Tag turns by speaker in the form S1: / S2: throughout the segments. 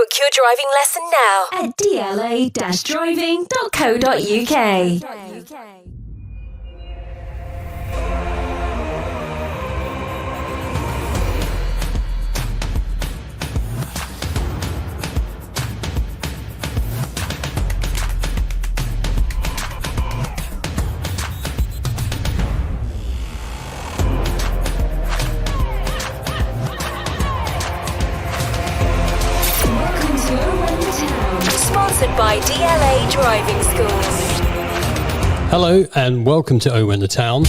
S1: Book your driving lesson now at dla-driving.co.uk. Sponsored by DLA Driving Schools.
S2: Hello and welcome to Oh When the Town.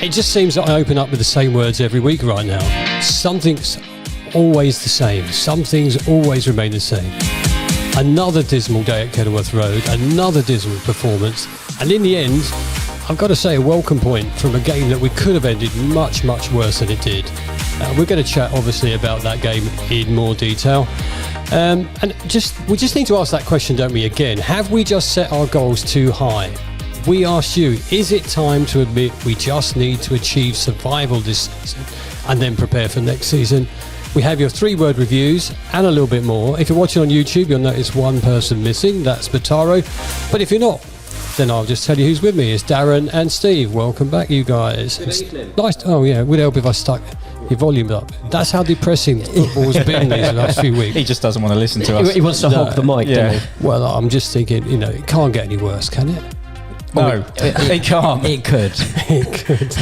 S2: It just seems that I open up with the same words every week right now. Something's always the same. Some things always remain the same. Another dismal day at Kenilworth Road, another dismal performance, and in the end, I've got to say a welcome point from a game that we could have ended much, much worse than it did. We're going to chat obviously about that game in more detail. And we just need to ask that question, don't we, again? Have we just set our goals too high? We ask you, is it time to admit we just need to achieve survival this season and then prepare for next season? We have your 3-word reviews and a little bit more. If you're watching on YouTube, you'll notice one person missing. That's Bataro. But if you're not, then I'll just tell you who's with me. It's Darren and Steve. Welcome back, you guys. Nice. Oh, yeah. Would help if I stuck your volume up. That's how depressing football's been these last few weeks.
S3: He just doesn't want to listen to us.
S4: He wants to hog the mic, doesn't he?
S2: Well, I'm just thinking, it can't get any worse, can it?
S3: No, it can't.
S4: It could.
S2: It could.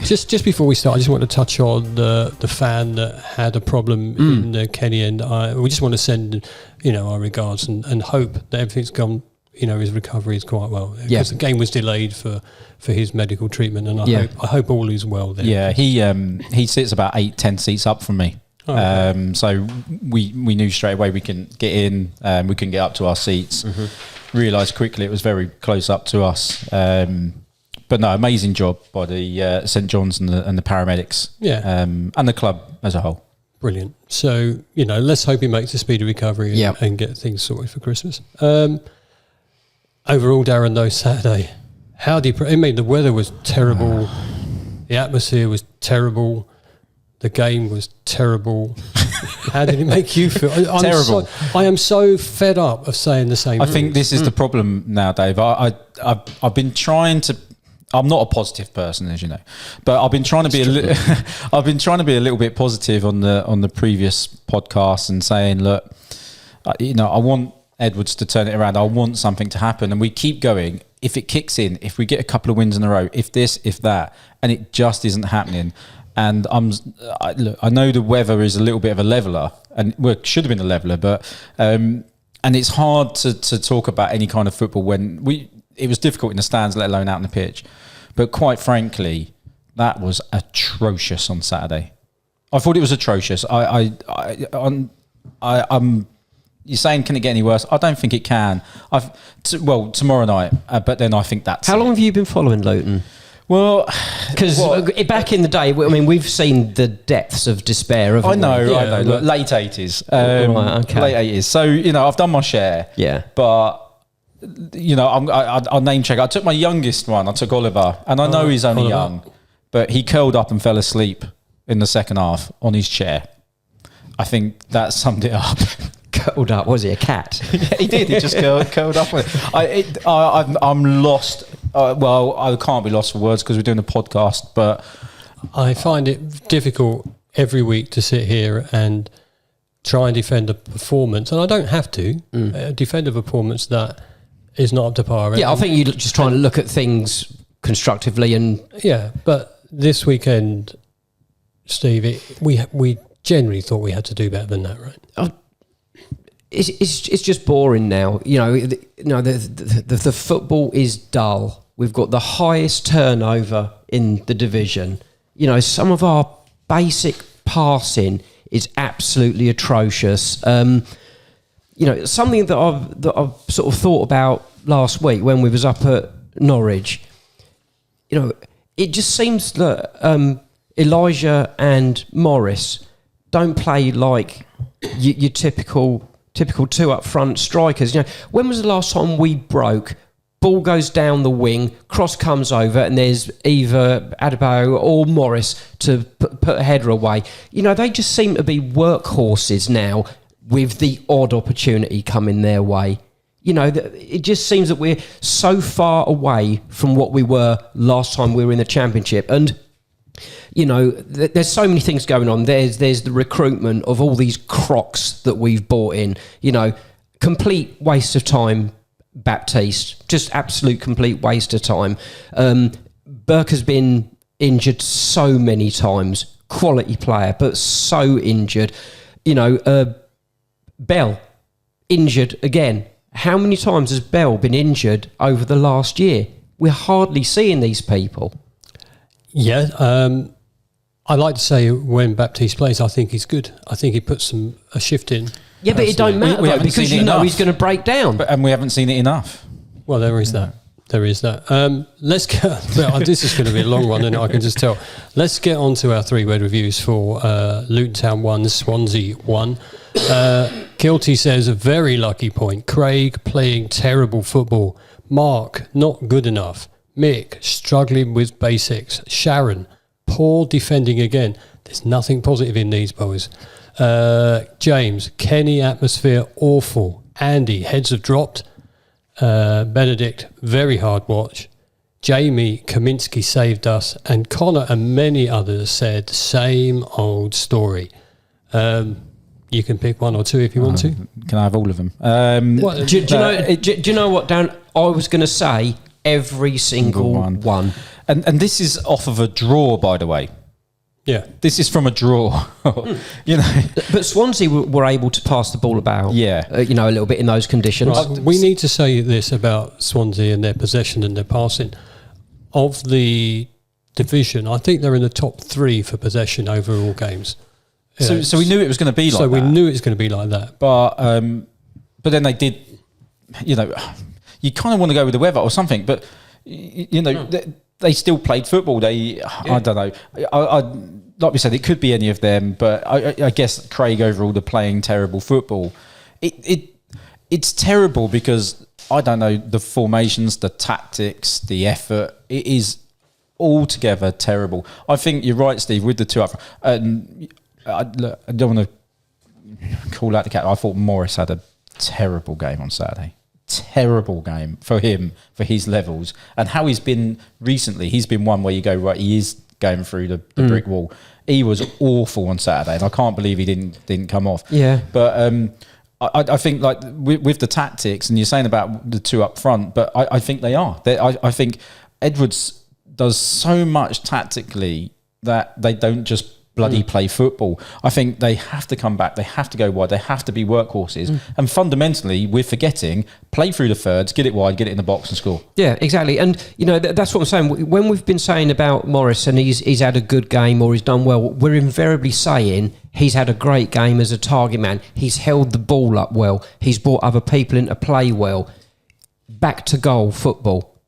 S2: Just before we start, I just want to touch on the fan that had a problem in Kenny, and we just want to send our regards and hope that everything's gone. His recovery is quite well. Because the game was delayed for his medical treatment, and I hope all is well there.
S3: Yeah, he sits about 8-10 seats up from me. Oh, okay. So we knew straight away we can get in, we can get up to our seats. Mm-hmm. Realised quickly it was very close up to us. But no, amazing job by the St John's and the paramedics. Yeah, and the club as a whole. Brilliant.
S2: So let's hope he makes a speedy recovery and get things sorted for Christmas. Overall, Darren, though, Saturday, the weather was terrible, the atmosphere was terrible, the game was terrible. How did it make you feel?
S3: Terrible.
S2: I am so fed up of saying the same.
S3: I think this is the problem now, Dave. I've been trying to. I'm not a positive person, as you know, but I've been trying to be I've been trying to be a little bit positive on the previous podcast and saying, look, I want Edwards to turn it around. I want something to happen, and we keep going. If it kicks in, if we get a couple of wins in a row, if this, if that, and it just isn't happening. And I know the weather is a little bit of a leveller, and it should have been a leveller, but and it's hard to talk about any kind of football when it was difficult in the stands, let alone out on the pitch. But quite frankly, that was atrocious on Saturday. I thought it was atrocious. You're saying, can it get any worse? I don't think it can. Tomorrow night, but then I think that's...
S4: How long have you been following Luton?
S3: Well,
S4: because back in the day, we've seen the depths of despair of.
S3: I know. Look, late 80s, late 80s. So I've done my share.
S4: Yeah,
S3: but I'll name check. I took my youngest one. I took Oliver, and I know he's only young, but he curled up and fell asleep in the second half on his chair. I think that summed it up.
S4: Curled up? Was he a cat?
S3: Yeah, he did. He just curled up. I'm lost. I can't be lost for words because we're doing a podcast, but
S2: I find it difficult every week to sit here and try and defend a performance, and I don't have to defend a performance that is not up to par.
S4: Yeah, I think you're just trying to look at things constructively, and
S2: but this weekend, Steve, we generally thought we had to do better than that, right?
S4: It's just boring now. The football is dull. We've got the highest turnover in the division. Some of our basic passing is absolutely atrocious. Something that I've sort of thought about last week when we was up at Norwich. It just seems that Elijah and Morris don't play like your typical two up front strikers. When was the last time we broke ball goes down the wing, cross comes over, and there's either Adebayo or Morris to put a header away. You know, they just seem to be workhorses now with the odd opportunity coming their way. You know, it just seems that we're so far away from what we were last time we were in the Championship. And, you know, there's so many things going on. There's the recruitment of all these crocs that we've bought in. You know, complete waste of time, Baptiste. Just absolute complete waste of time. Burke has been injured so many times. Quality player, but so injured. You know, Bell, injured again. How many times has Bell been injured over the last year? We're hardly seeing these people.
S2: Yeah, I like to say when Baptiste plays, I think he's good. I think he puts a shift in.
S4: Yeah, but it don't matter
S3: We
S4: though,
S3: haven't
S4: because
S3: seen
S4: you
S3: it
S4: know
S3: enough.
S4: he's going to break down.
S3: And we haven't seen it enough.
S2: Well, there is that. There is that. Let's get. Well, this is going to be a long one, and I can just tell. Let's get on to our three-word reviews for Luton Town 1, Swansea 1. Kilty says, a very lucky point. Craig playing terrible football. Mark, not good enough. Mick, struggling with basics. Sharon, poor defending again. There's nothing positive in these boys. James, Kenny atmosphere awful. Andy, heads have dropped. Benedict, very hard watch. Jamie, Kaminsky saved us. And Connor and many others said, same old story. You can pick one or two if you want to.
S3: Can I have all of them?
S4: Do you know what, Dan? I was going to say every single one.
S3: And this is off of a draw, by the way.
S2: Yeah.
S3: This is from a draw. You know.
S4: But Swansea were able to pass the ball about.
S3: Yeah.
S4: You know, a little bit in those conditions.
S2: Right. We need to say this about Swansea and their possession and their passing. Of the division, I think they're in the top 3 for possession over all games.
S3: So we knew it was going to be like that.
S2: So we knew it was going to be like that.
S3: But then they did, you know, you kind of want to go with the weather or something, but, you know, they still played football. I don't know. I like we said, it could be any of them, but I guess Craig overall, they're playing terrible football. It's terrible because, I don't know, the formations, the tactics, the effort, it is altogether terrible. I think you're right, Steve, with the two up front. I don't want to call out the cat. I thought Morris had a terrible game on Saturday. Terrible game for him, for his levels. And how he's been recently, he's been one where you go, right, he is going through the brick wall. He was awful on Saturday, and I can't believe he didn't come off.
S4: Yeah.
S3: But I think, like, with the tactics, and you're saying about the two up front, but I think they are. I think Edwards does so much tactically that they don't just bloody play football. I think they have to come back, they have to go wide, they have to be workhorses, and fundamentally we're forgetting, play through the thirds, get it wide, get it in the box and score. Yeah,
S4: exactly. And you know, that's what I'm saying. When we've been saying about Morris and he's had a good game or he's done well, we're invariably saying he's had a great game as a target man, he's held the ball up well, he's brought other people in to play well. Back to goal football.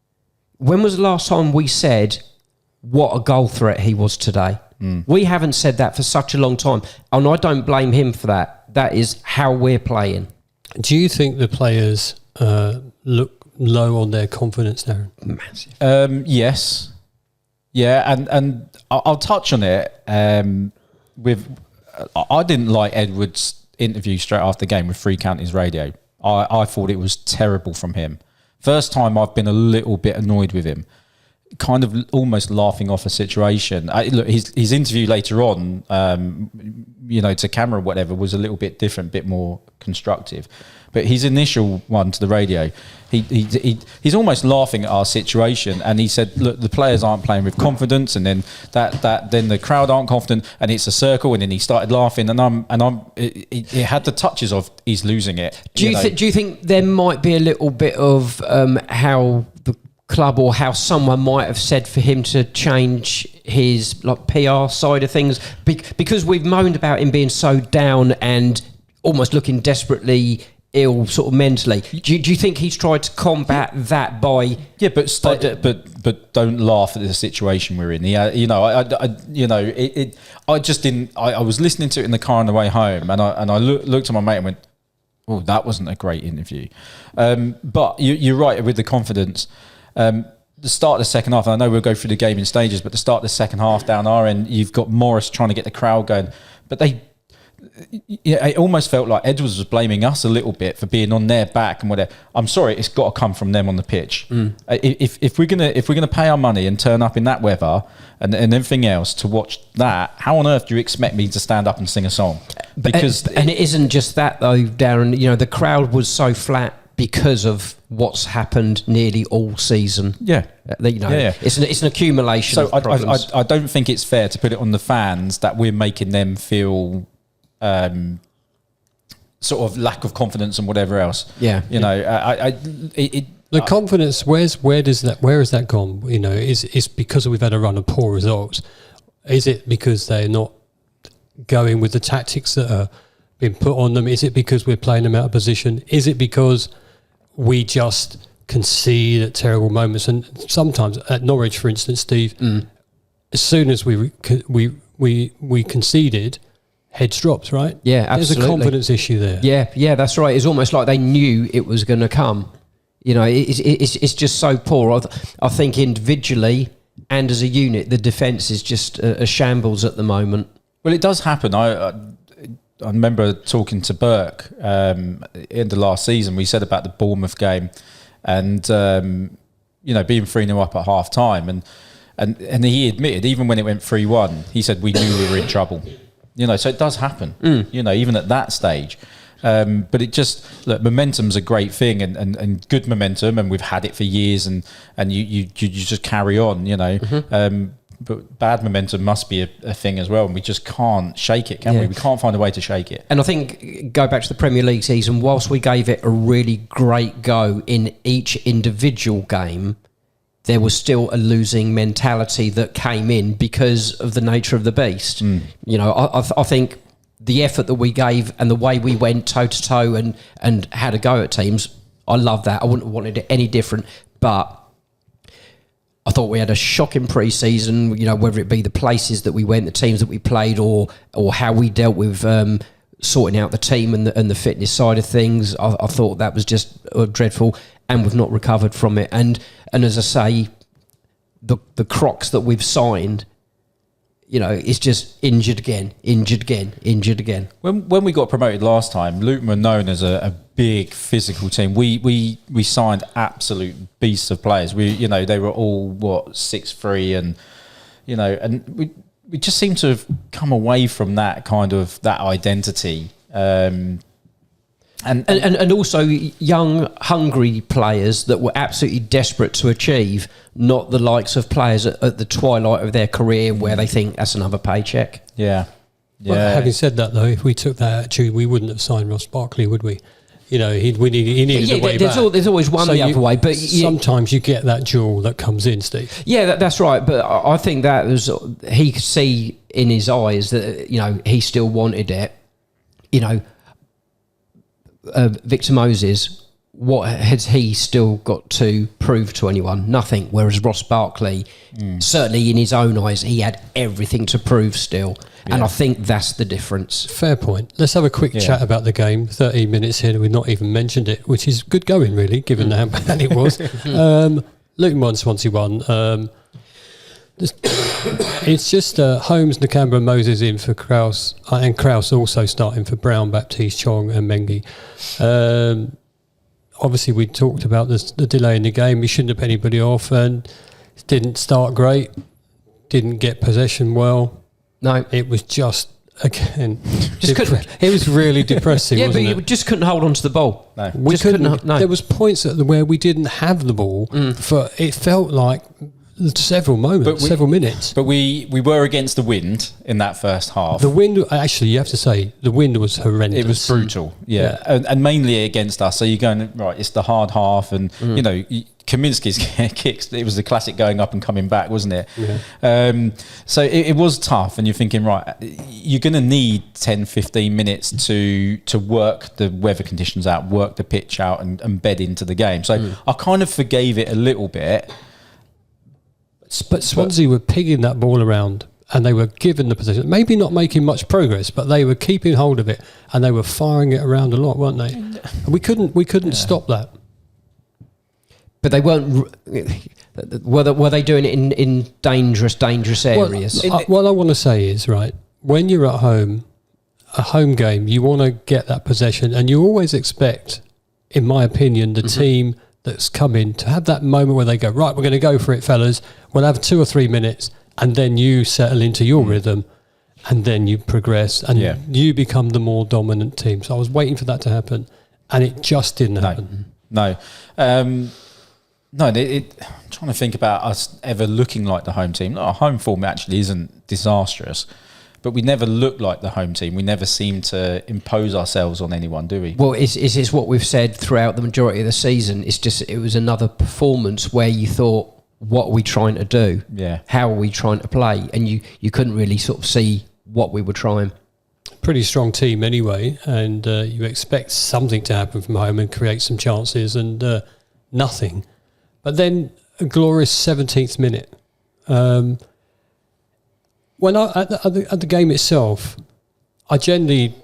S4: When was the last time we said what a goal threat he was today? We haven't said that for such a long time, and I don't blame him for that. That is how we're playing.
S2: Do you think the players look low on their confidence now?
S3: Massive. Yes. Yeah, and I'll touch on it. I didn't like Edwards' interview straight after the game with Free Counties Radio. I thought it was terrible from him. First time I've been a little bit annoyed with him. Kind of almost laughing off a situation. Look, his interview later on, you know, to camera or whatever, was a little bit different, bit more constructive. But his initial one to the radio, he's almost laughing at our situation, and he said, "Look, the players aren't playing with confidence, and then then the crowd aren't confident, and it's a circle." And then he started laughing, it had the touches of he's losing it.
S4: Do you think there might be a little bit of how the club or how someone might have said for him to change his PR side of things, because we've moaned about him being so down and almost looking desperately ill sort of mentally? Do you think he's tried to combat that by
S3: but don't laugh at the situation we're in? Yeah, you know, I just didn't. I was listening to it in the car on the way home, and I looked at my mate and went, Oh, that wasn't a great interview. But you're right with the confidence. The start of the second half, and I know we'll go through the game in stages, but the start of the second half down our end, you've got Morris trying to get the crowd going. But it almost felt like Edwards was blaming us a little bit for being on their back and whatever. I'm sorry, it's got to come from them on the pitch. If we're gonna pay our money and turn up in that weather and everything else to watch that, how on earth do you expect me to stand up and sing a song? Because
S4: and it isn't just that though, Darren. You know, the crowd was so flat because of what's happened nearly all season.
S3: Yeah.
S4: It's an accumulation
S3: so
S4: of problems.
S3: I don't think it's fair to put it on the fans that we're making them feel sort of lack of confidence and whatever else.
S2: The confidence, where has that gone? You know, is because we've had a run of poor results? Is it because they're not going with the tactics that are being put on them? Is it because we're playing them out of position? Is it because we just concede at terrible moments? And sometimes at Norwich, for instance, Steve, as soon as we conceded, heads dropped, right?
S4: Yeah, absolutely.
S2: There's a confidence issue there.
S4: Yeah, that's right. It's almost like they knew it was going to come. You know, it's just so poor. I think individually and as a unit, the defence is just a shambles at the moment.
S3: Well, it does happen. I remember talking to Burke in the last season. We said about the Bournemouth game and, being 3-0 up at half time. And he admitted, even when it went 3-1, he said, we knew we were in trouble. You know, so it does happen, even at that stage. But it just, look, momentum's a great thing and good momentum, and we've had it for years, and you just carry on, but bad momentum must be a thing as well, and we just can't shake it, can we? We can't find a way to shake it.
S4: And I think, go back to the Premier League season, whilst we gave it a really great go in each individual game, there was still a losing mentality that came in because of the nature of the beast. You know, I think the effort that we gave and the way we went toe-to-toe and had a go at teams, I love that. I wouldn't have wanted it any different, but I thought we had a shocking pre-season, you know, whether it be the places that we went, the teams that we played, or how we dealt with sorting out the team and the fitness side of things. I thought that was just dreadful, and we've not recovered from it. And as I say, the Crocs that we've signed, you know, it's just injured again.
S3: When we got promoted last time, Luton were known as a big physical team. We signed absolute beasts of players. They were all 6'3", and we just seem to have come away from that kind of that identity.
S4: And also young, hungry players that were absolutely desperate to achieve, not the likes of players at the twilight of their career where they think that's another paycheck.
S3: Yeah.
S2: Well, having said that, though, if we took that attitude, we wouldn't have signed Ross Barkley, would we? You know, he needed a way back.
S4: There's always one the other way, but
S2: sometimes you get that jewel that comes in, Steve.
S4: Yeah, that's right. But I think that he could see in his eyes that, you know, he still wanted it. You know, Victor Moses, what has he still got to prove to anyone? Nothing. Whereas Ross Barkley, certainly in his own eyes, he had everything to prove still. Yeah. And I think that's the difference.
S2: Fair point. Let's have a quick chat about the game. 13 minutes here, we've not even mentioned it, which is good going, really, given how bad it was. Luton 1, Swansea 1. It's just Holmes, Nakamba and Moses in for Kraus, and Kraus also starting for Brown, Baptiste, Chong and Mengi. Obviously, we talked about the delay in the game. We shouldn't have put anybody off, and it didn't start great, didn't get possession well. No. It was just, again, it was really depressing,
S4: yeah,
S2: wasn't
S4: but
S2: it?
S4: you just couldn't hold on to the ball.
S2: No. We couldn't. There was points where we didn't have the ball for, it felt like, several minutes.
S3: But we were against the wind in that first half.
S2: The wind, actually, you have to say, the wind was horrendous.
S3: It was brutal, yeah. And mainly against us. So you're going, right, it's the hard half, and, you know, Kaminsky's kicks, it was the classic going up and coming back, wasn't it? Yeah. So it was tough, and you're thinking, right, you're going to need 10, 15 minutes to work the weather conditions out, work the pitch out, and bed into the game. So I kind of forgave it a little bit.
S2: But Swansea were pigging that ball around and they were given the possession, maybe not making much progress, but they were keeping hold of it, and they were firing it around a lot, weren't they? And we couldn't stop that.
S4: But they weren't. Were they doing it in dangerous areas?
S2: What I want to say is, right, when you're at home, a home game, you want to get that possession, and you always expect, in my opinion, the team that's come in to have that moment where they go, right, we're going to go for it, fellas. We'll have 2 or 3 minutes, and then you settle into your rhythm, and then you progress, and you become the more dominant team. So I was waiting for that to happen, and it just didn't happen.
S3: No. I'm trying to think about us ever looking like the home team. Our home form actually isn't disastrous, but we never look like the home team. We never seem to impose ourselves on anyone, do we?
S4: Well, it's what we've said throughout the majority of the season. It's just, it was another performance where you thought, what are we trying to do?
S3: Yeah.
S4: How are we trying to play? And you couldn't really sort of see what we were trying.
S2: Pretty strong team anyway, and you expect something to happen from home and create some chances, and nothing. But then a glorious 17th minute. When at the game itself, it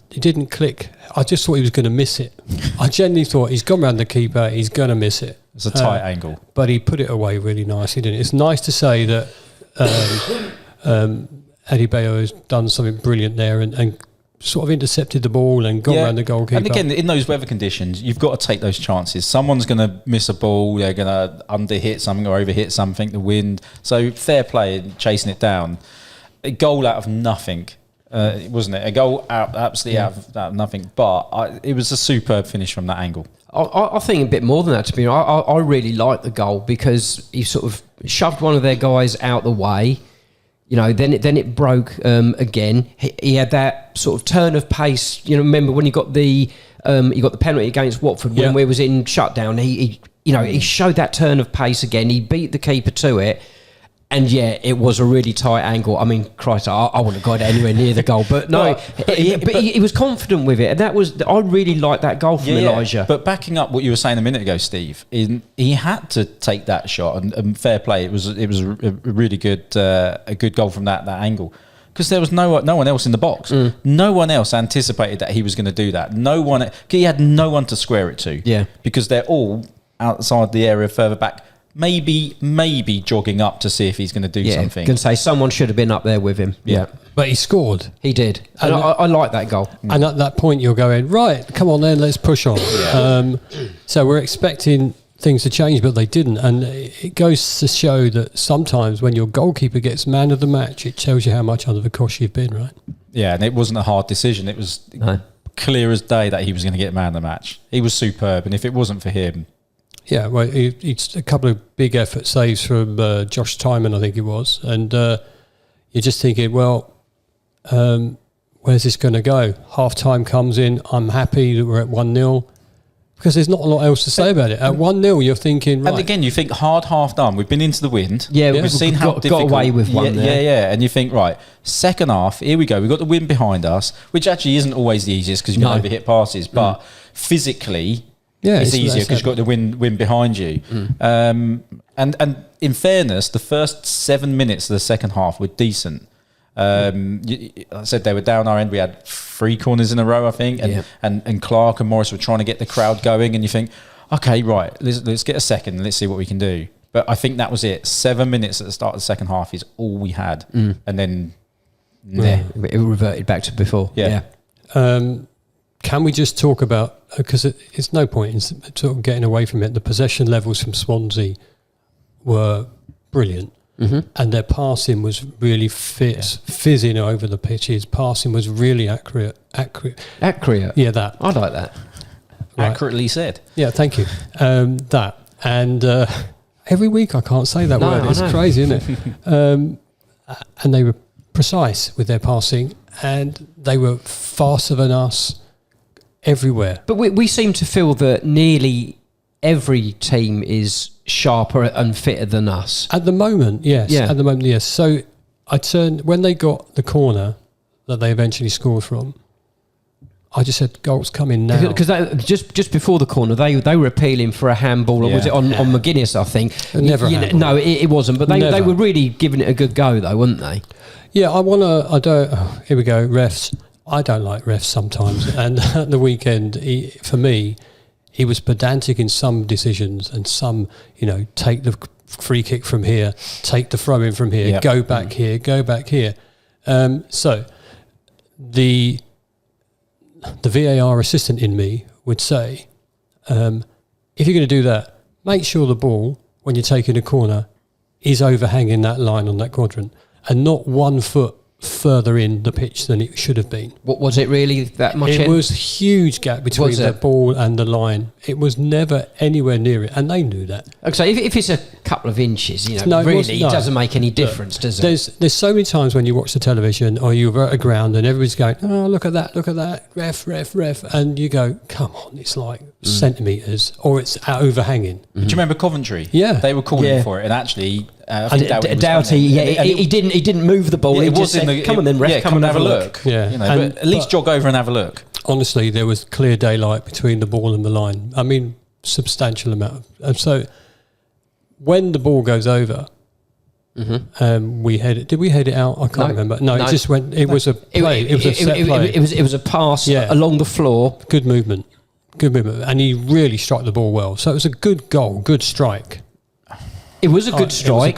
S2: didn't click. I just thought he was going to miss it. I genuinely thought he's gone round the keeper, he's going to miss it.
S3: It's a tight angle.
S2: But he put it away really nicely, didn't he? It's nice to say that Eddie Bayo has done something brilliant there and sort of intercepted the ball and gone around the goalkeeper.
S3: And again, in those weather conditions, you've got to take those chances. Someone's going to miss a ball, they're going to underhit something or overhit something, the wind. So fair play in chasing it down. A goal out of nothing, wasn't it? A goal absolutely out of nothing. But it was a superb finish from that angle.
S4: I think a bit more than that, to be honest. I really liked the goal because he sort of shoved one of their guys out the way. You know, then it broke again. He had that sort of turn of pace. You know, remember when you got the penalty against Watford when we was in shutdown. He showed that turn of pace again. He beat the keeper to it, and it was a really tight angle. I mean, Christ, I wouldn't have got anywhere near the goal, but no, but he was confident with it, and I really liked that goal from Elijah.
S3: But backing up what you were saying a minute ago, Steve, he had to take that shot, and fair play. It was a really good goal from that angle, because there was no one else in the box. No one else anticipated that he was going to do that. He had no one to square it to.
S4: Yeah,
S3: because they're all outside the area further back. Maybe jogging up to see if he's going to do something.
S4: Can say someone should have been up there with him. Yeah,
S2: but he scored.
S4: He did, and I like that goal.
S2: And at that point, you're going, right, come on then, let's push on. So we're expecting things to change, but they didn't. And it goes to show that sometimes when your goalkeeper gets man of the match, it tells you how much under the cosh you've been, right?
S3: Yeah, and it wasn't a hard decision. It was clear as day that he was going to get man of the match. He was superb, and if it wasn't for him...
S2: Yeah, well, it's a couple of big effort saves from Josh Timon, I think it was. And you're just thinking, well, where's this going to go? Half-time comes in, I'm happy that we're at 1-0. Because there's not a lot else to say about it. At 1-0, you're thinking, right.
S3: And again, you think hard half done. We've been into the wind.
S4: Yeah,
S3: we've seen how difficult.
S4: Got away with one there.
S3: Yeah. And you think, right, second half, here we go. We've got the wind behind us, which actually isn't always the easiest because you can overhit passes. But physically... Yeah, it's easier because you've got the wind behind you. And in fairness, the first 7 minutes of the second half were decent. I said they were down our end. We had 3 corners in a row, I think, and Clark and Morris were trying to get the crowd going. And you think, okay, right, let's get a second and let's see what we can do. But I think that was it. 7 minutes at the start of the second half is all we had, and then
S4: it reverted back to before.
S3: Yeah.
S2: Can we just talk about, because it's no point in sort of getting away from it, the possession levels from Swansea were brilliant, and their passing was really fizzing over the pitches. Passing was really accurate. Yeah, that.
S4: I like that.
S2: Right.
S3: Accurately said.
S2: Yeah, thank you. That. And every week I can't say that word. It's crazy, isn't it? And they were precise with their passing, and they were faster than us everywhere.
S4: But we seem to feel that nearly every team is sharper and fitter than us.
S2: At the moment, yes.
S4: Yeah.
S2: At the moment, yes. So I turned, when they got the corner that they eventually scored from, I just said, goal's coming now.
S4: Because just before the corner, they were appealing for a handball, or was it on McGuinness, I think?
S2: Never a handball.
S4: No, it wasn't. But they were really giving it a good go, though, weren't they?
S2: Yeah, here we go, refs. I don't like refs sometimes. And at the weekend, for me, he was pedantic in some decisions and some, take the free kick from here, take the throw in from here, go back here, go back here. So the VAR assistant in me would say, if you're going to do that, make sure the ball, when you're taking a corner, is overhanging that line on that quadrant and not 1 foot further in the pitch than it should have been.
S4: What was it really that much?
S2: It was a huge gap between the ball and the line. It was never anywhere near it, and they knew that.
S4: Okay, so if it's a couple of inches, it doesn't make any difference, does it?
S2: There's so many times when you watch the television or you're at a ground and everybody's going, oh, look at that, ref, and you go, come on, it's like centimetres or it's overhanging.
S3: Do you remember Coventry?
S2: Yeah.
S3: They were calling for it, and actually...
S4: Doughty, he didn't move the ball.
S3: Yeah,
S4: he
S3: it was
S4: just said, come on then, ref, come and have a look.
S2: Yeah.
S3: But at least jog over and have a look.
S2: Honestly, there was clear daylight between the ball and the line. I mean, substantial amount. And so when the ball goes over, we head it. Did we head it out? I can't remember. No, it just went. It was a play. It was a set play.
S4: It was a pass along the floor.
S2: Good movement, and he really struck the ball well. So it was a good goal, good strike.
S4: It was a good strike.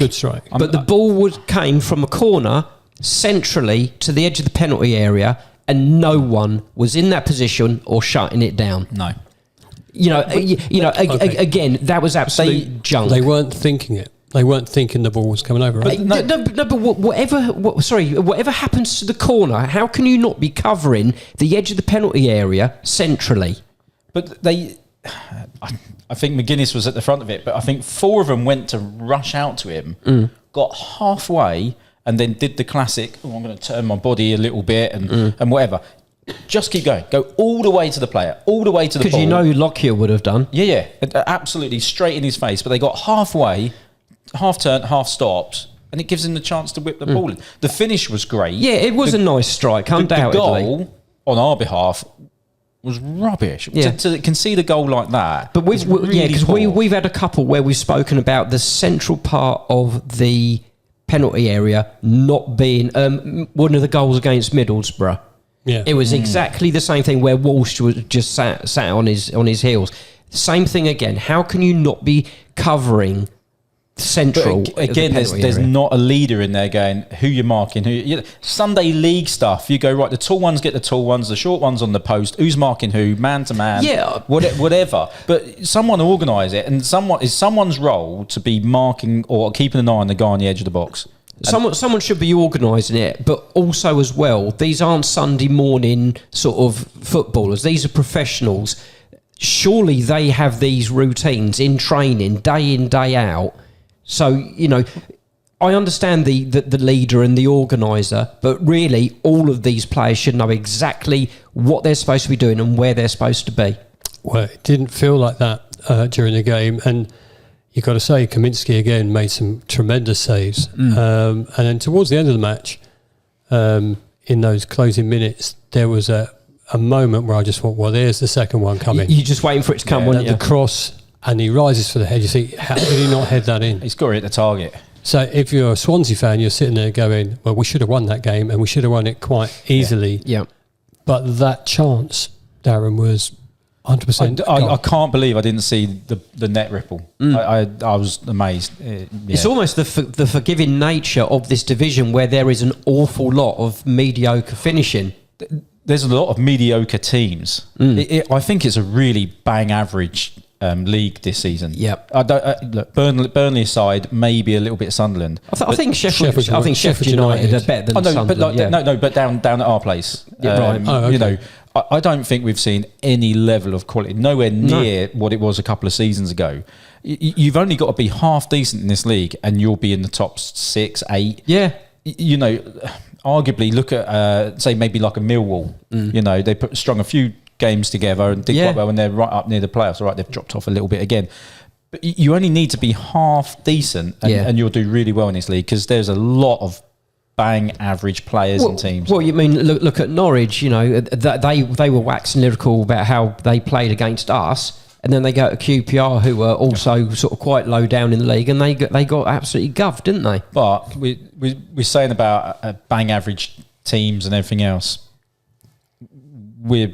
S4: But the ball came from a corner centrally to the edge of the penalty area, and no one was in that position or shutting it down.
S3: No.
S4: Again, that was absolute junk.
S2: They weren't thinking it. They weren't thinking the ball was coming over. Right?
S4: But whatever happens to the corner, how can you not be covering the edge of the penalty area centrally?
S3: But I think McGuinness was at the front of it, but I think 4 of them went to rush out to him, got halfway, and then did the classic, I'm going to turn my body a little bit and whatever. Just keep going. Go all the way to the player, all the way to the ball.
S4: Because Lockyer would have done.
S3: Yeah. Absolutely straight in his face. But they got halfway, half turned, half stopped, and it gives him the chance to whip the ball in. The finish was great.
S4: Yeah, it was a nice strike, undoubtedly.
S3: The goal, on our behalf, was rubbish.
S4: Yeah.
S3: To concede a goal like that.
S4: But we've had a couple where we've spoken about the central part of the penalty area not being one of the goals against Middlesbrough.
S2: Yeah.
S4: It was exactly the same thing where Walsh was just sat on his heels. Same thing again. How can you not be covering central?
S3: But again, there's not a leader in there going, who you're marking, Sunday league stuff. You go, right, the tall ones get the tall ones, the short ones on the post. Who's marking who, man to man?
S4: Yeah,
S3: whatever. But someone organise it, and someone's role to be marking or keeping an eye on the guy on the edge of the box.
S4: Someone should be organising it, but also as well, these aren't Sunday morning sort of footballers. These are professionals. Surely they have these routines in training, day in, day out. So, I understand the leader and the organiser, but really all of these players should know exactly what they're supposed to be doing and where they're supposed to be.
S2: Well, it didn't feel like that during the game, and you've got to say, Kaminsky again made some tremendous saves. And then towards the end of the match, in those closing minutes, there was a moment where I just thought, well, there's the second one coming.
S4: You're just waiting for it to come, weren't you?
S2: The cross, and he rises for the head. You think, how did he not head that in?
S3: He's got to hit the target.
S2: So if you're a Swansea fan, you're sitting there going, well, we should have won that game, and we should have won it quite easily.
S4: Yeah.
S2: But that chance, Darren, was 100%.
S3: I can't believe I didn't see the net ripple. I was amazed.
S4: It's almost the forgiving nature of this division where there is an awful lot of mediocre finishing.
S3: There's a lot of mediocre teams. I think it's a really bang average league this season.
S4: Yep.
S3: Look, Burnley aside, maybe a little bit Sunderland.
S4: I think Sheffield United are better than Sunderland.
S3: But down at our place.
S4: Yeah, right.
S2: Okay.
S3: I don't think we've seen any level of quality, nowhere near what it was a couple of seasons ago. You've only got to be half decent in this league and you'll be in the top 6, 8.
S4: Yeah.
S3: Arguably look at, say, maybe like a Millwall. They strung a few games together and did quite well when they're right up near the playoffs. All right, they've dropped off a little bit again. But you only need to be half decent and you'll do really well in this league because there's a lot of bang average players and teams.
S4: Well, you mean look at Norwich? You know, they were waxing lyrical about how they played against us, and then they go to QPR, who were also sort of quite low down in the league, and they got absolutely guffed, didn't they?
S3: But we're saying about bang average teams and everything else. We're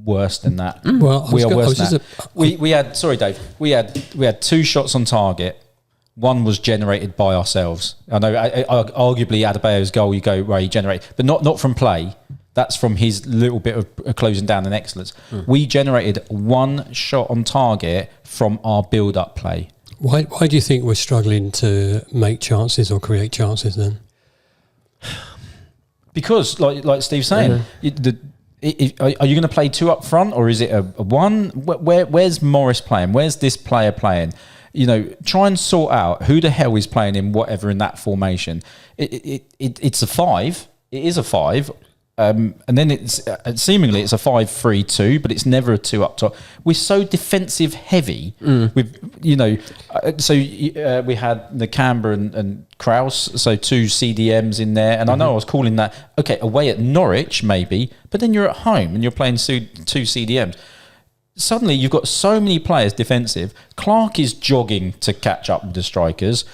S3: worse than that.
S2: Well,
S3: we are worse than that. We had, sorry, Dave. We had 2 shots on target. One was generated by ourselves. I know, arguably, Adebayo's goal, you go, right, he generated, but not from play. That's from his little bit of closing down and excellence. We generated 1 shot on target from our build-up play.
S2: Why do you think we're struggling to make chances or create chances then?
S3: Because, like Steve's saying, are you going to play 2 up front, or is it a 1? Where's Morris playing? Where's this player playing? You know, try and sort out who the hell is playing in whatever in that formation. It's a 5. It is a 5. And then it's seemingly it's a 5-3-2, but it's never a 2 up top. We're so defensive heavy. With we had Nakamba and Kraus, so 2 CDMs in there. And I know I was calling that away at Norwich maybe, but then you're at home and you're playing 2 CDMs. Suddenly you've got so many players defensive. Clark is jogging to catch up with the strikers.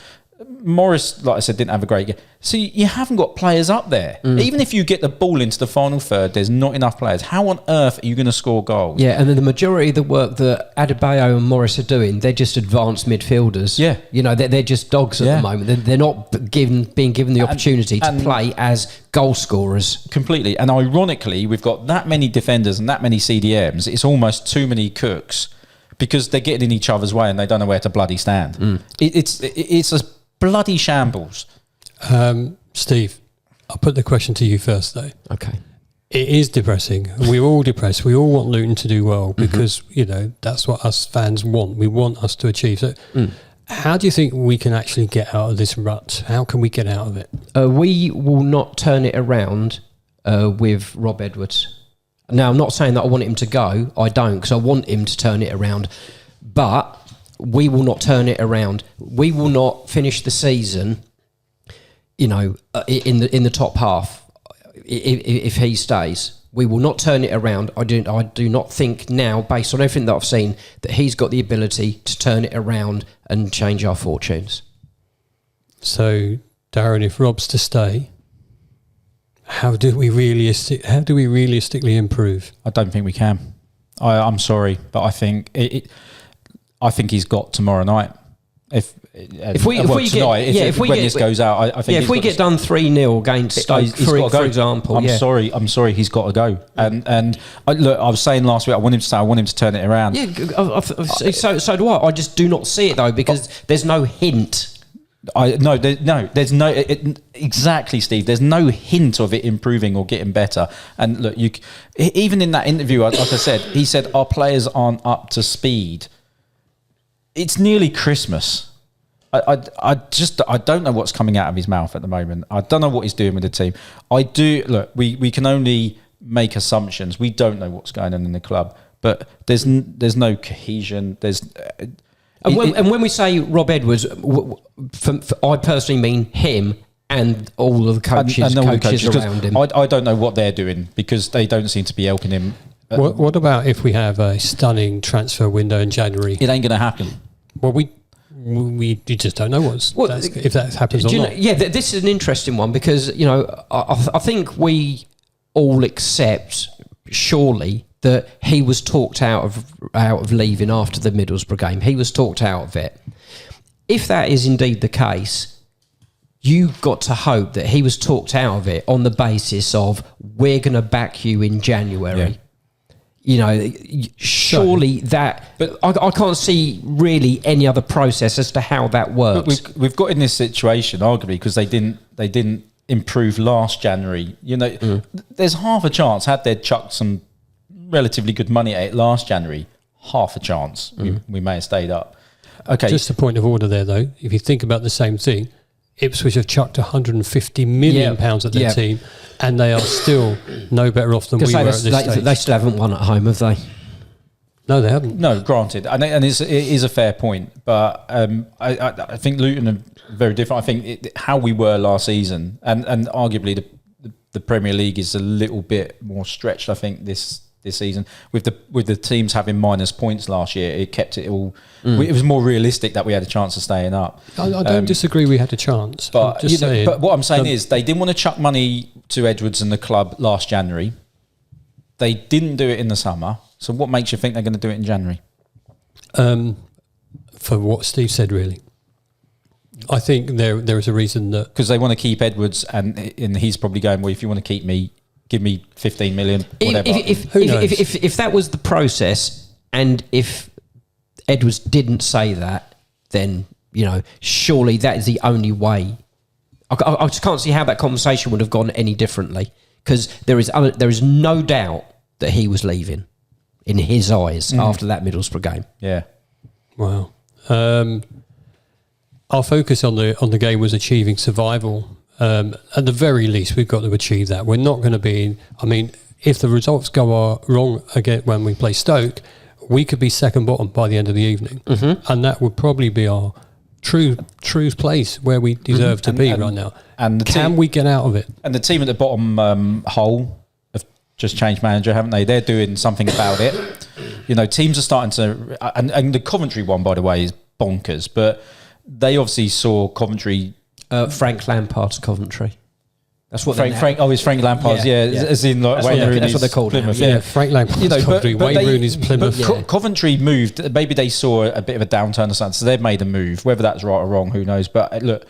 S3: Morris, like I said, didn't have a great game. So you haven't got players up there. Even if you get the ball into the final third, there's not enough players. How on earth are you going to score goals?
S4: Yeah, and then the majority of the work that Adebayo and Morris are doing, they're just advanced midfielders. Yeah. You know, they're just dogs at the moment. They're not being given the opportunity to play as goal scorers. Completely.
S3: And ironically, we've got that many defenders and that many CDMs. It's almost too many cooks because they're getting in each other's way and they don't know where to bloody stand. It's a bloody shambles.
S2: Steve, I'll put the question to you first, though.
S4: Okay.
S2: It is depressing. We're all depressed. We all want Luton to do well because, you know, that's what us fans want. We want us to achieve. So how do you think we can actually get out of this rut? How can we get out of it?
S4: We will not turn it around with Rob Edwards. Now, I'm not saying that I want him to go. I don't, because I want him to turn it around. But we will not turn it around. We will not finish the season, you know, in the top half. If he stays, we will not turn it around. I do not think now, based on everything that I've seen, that he's got the ability to turn it around and change our fortunes.
S2: So, Darren, if Rob's to stay, how do we realistically improve?
S3: I don't think we can. I'm sorry, but I think I think he's got tomorrow night. If we goes out, I think
S4: if we get done 3-0 against Stoke, for example,
S3: I'm sorry, he's got to go. And I was saying last week, I want him to stay. I want him to turn it around.
S4: Yeah, so do I. I just do not see it though because there's no hint.
S3: There's no exactly, Steve. There's no hint of it improving or getting better. And look, even in that interview, like I said, he said our players aren't up to speed. It's nearly Christmas. I don't know what's coming out of his mouth at the moment. I don't know what he's doing with the team. We can only make assumptions. We don't know what's going on in the club, but there's no cohesion.
S4: And when we say Rob Edwards, I personally mean him and all of the coaches around him.
S3: I don't know what they're doing because they don't seem to be helping him.
S2: What about if we have a stunning transfer window in January?
S3: It ain't going to happen.
S2: Well, we just don't know if that happens or not.
S4: This is an interesting one because, you know, I think we all accept, surely, that he was talked out of leaving after the Middlesbrough game. He was talked out of it. If that is indeed the case, you've got to hope that he was talked out of it on the basis of we're going to back you in January. Yeah. You know, surely that... But I can't see really any other process as to how that works.
S3: But we've got in this situation, arguably, because they didn't improve last January. You know, there's half a chance, had they chucked some relatively good money at it last January, half a chance we may have stayed up. Okay.
S2: Just a point of order there, though. If you think about the same thing, Ipswich have chucked £150 million at their team, and they are still no better off than we were at this stage.
S4: They still haven't won at home, have they?
S2: No, they haven't.
S3: No, granted, and it is a fair point, but I think Luton are very different. I think how we were last season, and arguably the Premier League is a little bit more stretched. I think this season with the teams having minus points last year, it kept it all. It was more realistic that we had a chance of staying up.
S2: I don't disagree. We had a chance,
S3: but
S2: just saying,
S3: but what I'm saying is they didn't want to chuck money to Edwards and the club last January. They didn't do it in the summer. So what makes you think they're going to do it in January?
S2: For what Steve said, really. I think there is a reason that...
S3: Because they want to keep Edwards, and he's probably going, well, if you want to keep me, give me 15 million, whatever.
S4: If that was the process, and if Edwards didn't say that, then, surely that is the only way. I just can't see how that conversation would have gone any differently. Because there is no doubt that he was leaving. In his eyes, after that Middlesbrough game.
S3: Yeah.
S2: Wow. Our focus on the game was achieving survival. At the very least, we've got to achieve that. We're not going to be... if the results go wrong again when we play Stoke, we could be second bottom by the end of the evening. Mm-hmm. And that would probably be our true place where we deserve to be right now. And can we get out of it?
S3: And the team at the bottom hole have just changed manager, haven't they? They're doing something about it. Teams are starting to... And the Coventry one, by the way, is bonkers. But they obviously saw Coventry...
S4: Frank Lampard's Coventry. That's what
S3: Frank. Oh, it's Frank Lampard's. Yeah. As in like Wayne Rooney's.
S4: That's what they're called.
S3: Plymouth.
S2: Yeah, Frank Lampard's Coventry. Wayne Rooney's Plymouth.
S3: But Coventry moved. Maybe they saw a bit of a downturn or something, so they've made a move. Whether that's right or wrong, who knows? But look,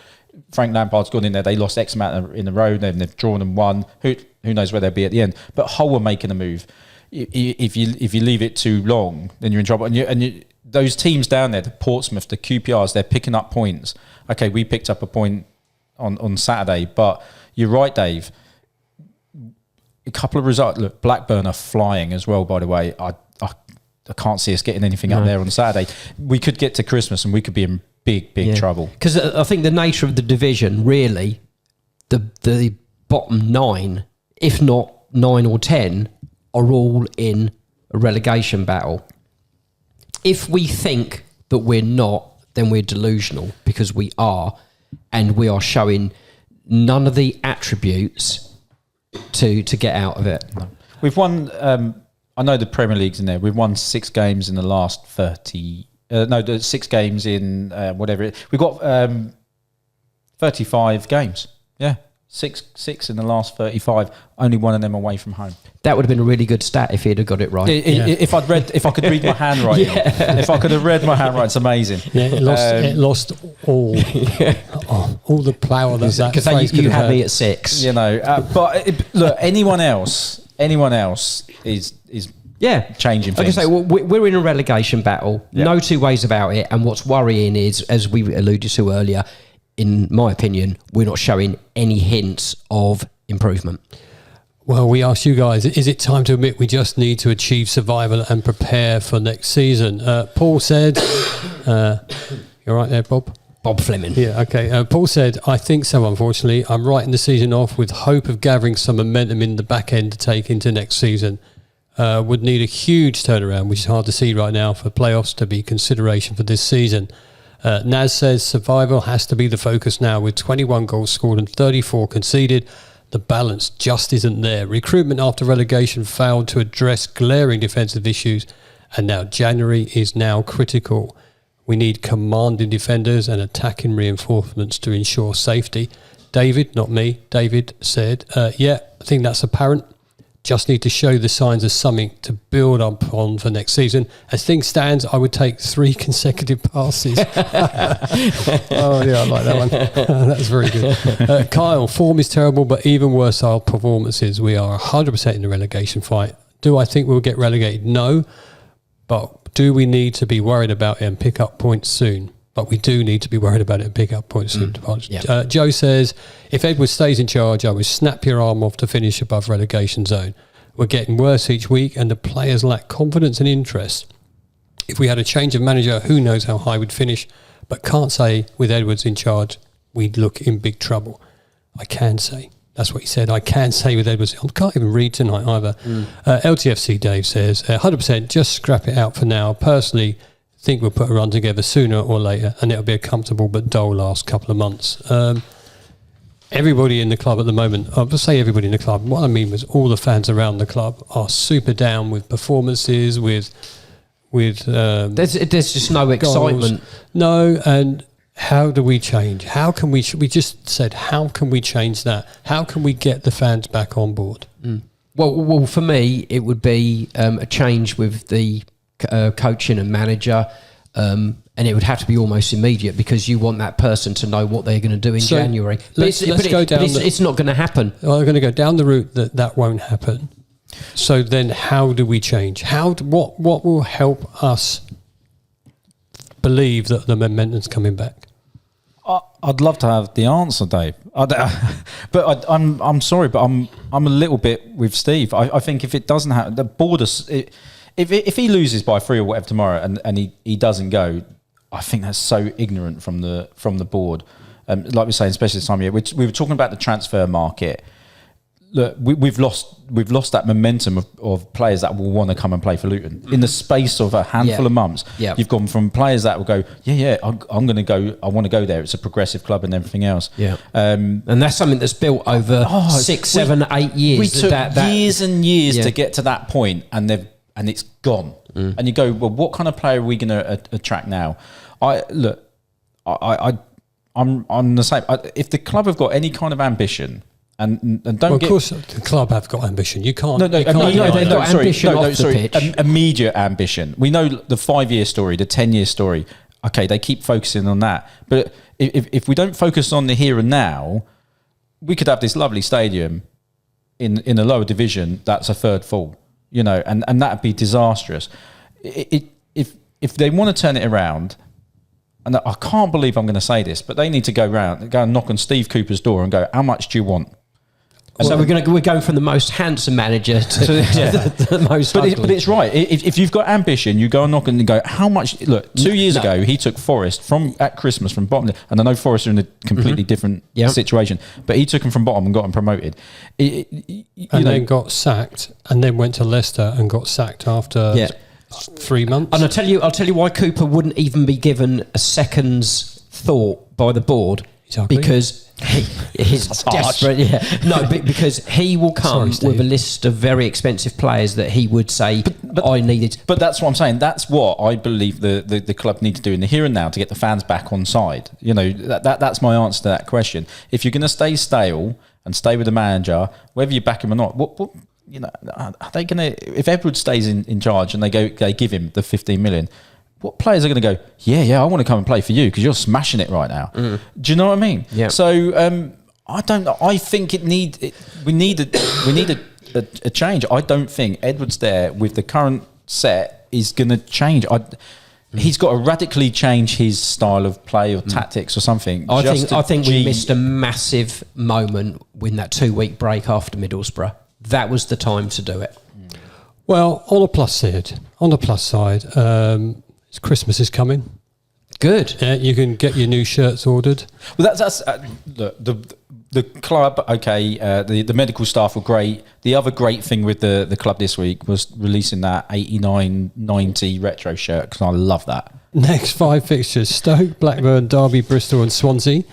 S3: Frank Lampard's gone in there. They lost X amount in a row. Then they've drawn and won. Who knows where they'll be at the end? But Hull are making a move. If you leave it too long, then you're in trouble. And those teams down there, the Portsmouth, the QPRs, they're picking up points. Okay, we picked up a point on Saturday, but you're right, Dave. A couple of results. Look, Blackburn are flying as well, by the way. I can't see us getting anything up there on Saturday. We could get to Christmas and we could be in big trouble.
S4: Because I think the nature of the division, really, the bottom 9, if not 9 or 10, are all in a relegation battle. If we think that we're not, then we're delusional, because we are, and we are showing none of the attributes to get out of it.
S3: No. We've won, I know the Premier League's in there, we've won 6 games in the last 30, 6 games in whatever. We've got 35 games, yeah. 6 in the last 35, only one of them away from home.
S4: That would have been a really good stat if he'd have got it right.
S3: If I could read my handwriting, if I could have read my handwriting, it's amazing.
S2: Yeah, it lost all the power that phrase could
S4: you
S2: have
S4: had me at 6.
S3: But look, anyone else is changing things.
S4: Like I say, we're in a relegation battle. Yeah. No two ways about it. And what's worrying is, as we alluded to earlier, in my opinion, we're not showing any hints of improvement.
S2: Well, we asked you guys, is it time to admit we just need to achieve survival and prepare for next season? Paul said, you're right there, Bob?
S4: Bob Fleming.
S2: Yeah, okay. Paul said, I think so, unfortunately. I'm writing the season off with hope of gathering some momentum in the back end to take into next season. Would need a huge turnaround, which is hard to see right now, for playoffs to be consideration for this season. Naz says survival has to be the focus now, with 21 goals scored and 34 conceded. The balance just isn't there. Recruitment after relegation failed to address glaring defensive issues, and now January is now critical. We need commanding defenders and attacking reinforcements to ensure safety. David, not me, David said, I think that's apparent. Just need to show the signs of something to build up on for next season. As things stands, I would take 3 consecutive passes. Oh, yeah, I like that one. That's very good. Kyle, form is terrible, but even worse are performances. We are 100% in the relegation fight. Do I think we'll get relegated? No. But do we need to be worried about it and pick up points soon? But we do need to be worried about it and pick up points soon. Yeah. Joe says, if Edwards stays in charge, I would snap your arm off to finish above relegation zone. We're getting worse each week and the players lack confidence and interest. If we had a change of manager, who knows how high we'd finish, but can't say with Edwards in charge, we'd look in big trouble. I can say That's what he said. I can say with Edwards. I can't even read tonight either. LTFC Dave says, 100% just scrap it out for now. Personally, think we'll put a run together sooner or later, and it'll be a comfortable but dull last couple of months. Everybody in the club at the moment, I'll just say everybody in the club, what I mean was all the fans around the club are super down with performances, with
S4: there's just no excitement.
S2: No, and how do we change? How can we just said, how can we change that? How can we get the fans back on board?
S4: Well, for me, it would be a change with the coaching and manager, and it would have to be almost immediate because you want that person to know what they're going to do in January. It's not going to happen.
S2: Well, they're going to go down the route that won't happen. So then how do we change? What will help us believe that the momentum's coming back?
S3: I'd love to have the answer, Dave. But I'm sorry, but I'm a little bit with Steve. I think if it doesn't happen, the board if he loses by 3 or whatever tomorrow and he doesn't go, I think that's so ignorant from the board. Like we're saying, especially this time of year, we were talking about the transfer market. Look, we've lost that momentum of players that will want to come and play for Luton in the space of a handful of months.
S4: Yeah.
S3: You've gone from players that will go, I'm going to go. I want to go there. It's a progressive club and everything else.
S4: Yeah, and that's something that's built over 6, 7, 8 years.
S3: We took years and years to get to that point, and it's gone. And you go, well, what kind of player are we going to attract now? I'm on the same. If the club have got any kind of ambition. And don't
S2: of course, the club have got ambition. You can't.
S4: They've got ambition off the pitch.
S3: Immediate ambition. We know the 5-year story, the 10-year story. Okay, they keep focusing on that. But if we don't focus on the here and now, we could have this lovely stadium in a lower division that's a third full, and that'd be disastrous. If they want to turn it around. And I can't believe I'm going to say this, but they need to go and knock on Steve Cooper's door and go, how much do you want?
S4: So we're going from the most handsome manager to the most ugly.
S3: But it's right. If you've got ambition, you go and knock and go, how much? Look, 2 years ago, he took Forest at Christmas from bottom. And I know Forest are in a completely different situation, but he took them from bottom and got them promoted.
S2: Then got sacked and then went to Leicester and got sacked after 3 months.
S4: And I'll tell you why Cooper wouldn't even be given a second's thought by the board. Because he's desperate. Because he will come with a list of very expensive players that he would say I needed.
S3: But that's what I'm saying. That's what I believe the club need to do in the here and now to get the fans back on side. That's my answer to that question. If you're going to stay stale and stay with the manager, whether you back him or not, what are they going to? If Edwards stays in charge and they give him the 15 million. What players are going to go? Yeah, I want to come and play for you because you're smashing it right now. Do you know what I mean?
S4: Yeah.
S3: So I don't know. I think we need a change. I don't think Edwards there with the current set is going to change. He's got to radically change his style of play or tactics or something.
S4: I think we missed a massive moment in that 2-week break after Middlesbrough. That was the time to do it.
S2: Well, on the plus side. Christmas is coming.
S4: Good.
S2: Yeah, you can get your new shirts ordered.
S3: Well, that's the club. Okay, the medical staff were great. The other great thing with the club this week was releasing that 89-90 retro shirt because I love that.
S2: Next 5 fixtures: Stoke, Blackburn, Derby, Bristol, and Swansea.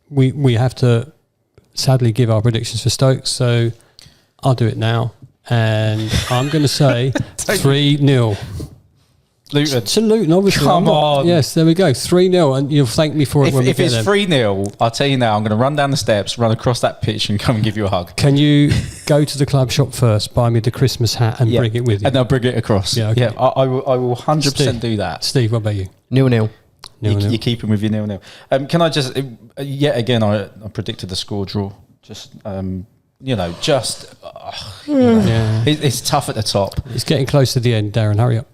S2: We have to sadly give our predictions for Stoke, so I'll do it now, and I'm going to say 3-0.
S3: Luton.
S2: To Luton, obviously.
S3: Come on.
S2: Yes, there we go. 3-0, and you'll thank me for it when we
S3: get
S2: there.
S3: If it's 3-0, I'll tell you now, I'm going to run down the steps, run across that pitch and come and give you a hug.
S2: Can you go to the club shop first, buy me the Christmas hat and bring it with you?
S3: And I'll bring it across.
S2: Yeah, okay.
S3: I will 100% do that.
S2: Steve, what about you?
S4: 0-0.
S3: You're keeping with your 0-0. Can I just, yet again, I predicted the score draw. Just... it's tough at the top.
S2: It's getting close to the end, Darren. Hurry up.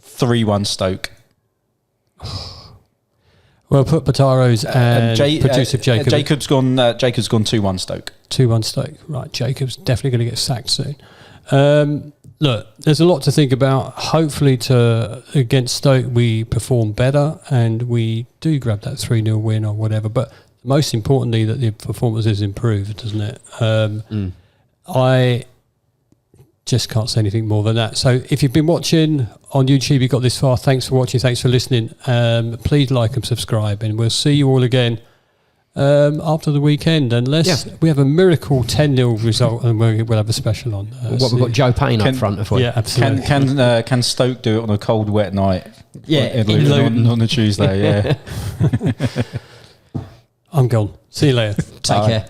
S3: 3-1 Stoke.
S2: Well, put Pataros and producer Jacob.
S3: Jacob's gone 2-1 Stoke.
S2: 2-1 Stoke. Right, Jacob's definitely going to get sacked soon. Look, there's a lot to think about. Hopefully, against Stoke, we perform better and we do grab that 3-0 win or whatever. But most importantly, that the performance is improved, doesn't it? I just can't say anything more than that. So if you've been watching on YouTube, you got this far, thanks for watching, thanks for listening. Please like and subscribe, and we'll see you all again after the weekend, unless we have a miracle 10-0 result, and we'll have a special on.
S4: We've got Joe Payne up front of
S2: Yeah, absolutely.
S3: Can Stoke do it on a cold, wet night?
S2: Yeah,
S3: in Luton on a Tuesday. Yeah.
S2: I'm gone. See you later.
S4: Take care.